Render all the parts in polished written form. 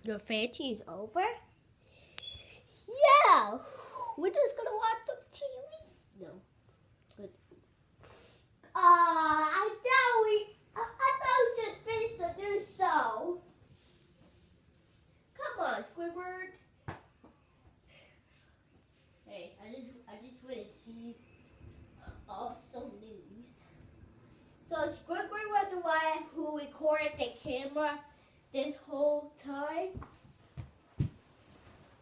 Your fancy is over? Yeah! We're just gonna watch some TV? No. Good. I thought we just finished the new show. Come on, Squidward. Hey, I just want to see awesome news. So Squidward was the one who recorded the camera this whole time.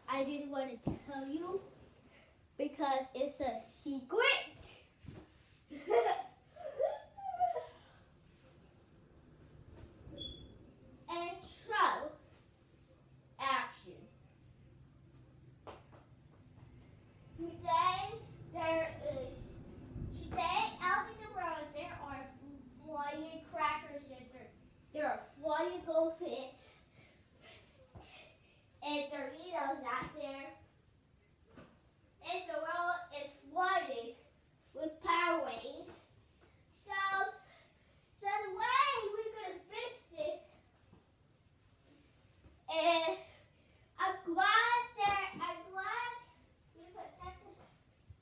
I didn't want to tell you because it's a secret. Intro. Action. Today out in the road there are flying crackers and there are flying goldfish and Doritos out there. And the world is flooded with Powerade. So the way we're gonna fix this is I'm glad we're protected.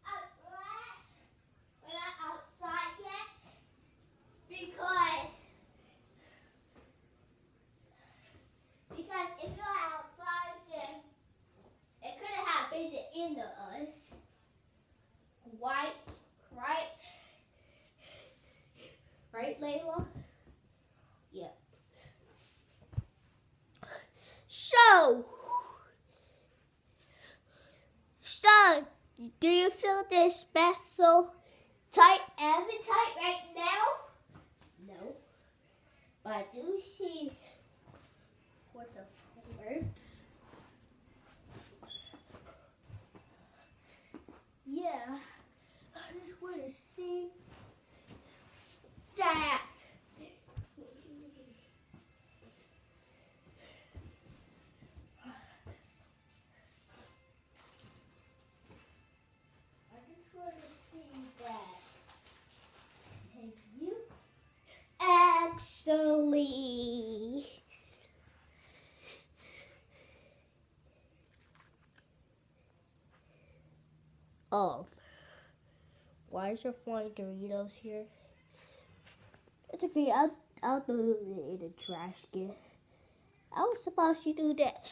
I'm glad we're not outside yet because if you're outside then it could have happened into us. Right, Layla? Yep. So, do you feel this special tight appetite right now? No. But I do see for the forward. Yeah. I just want to see that. Thank you. Actually, why is there flying Doritos here? It's okay. I'll throw it in the trash can. I was supposed to do that.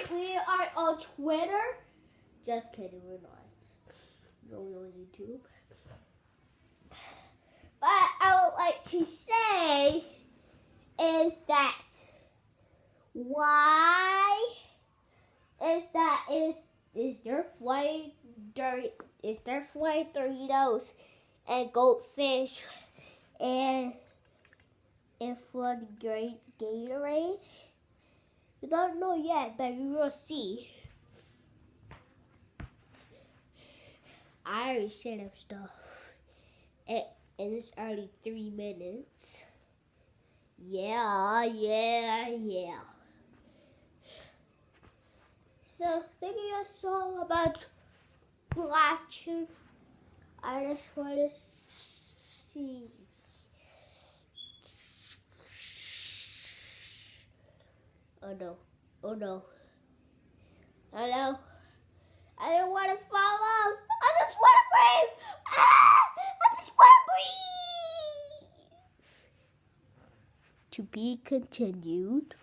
We are on Twitter. Just kidding, we're not. We're on YouTube. But I would like to say is that why is there flying Doritos and goldfish and flooding Gatorade? We don't know yet, but we will see. I already set up stuff, and it's already 3 minutes. Yeah. So, thank you guys all about watching. I just want to see. Oh no. I know. I don't want to fall off. I just want to breathe. I just want to breathe. To be continued.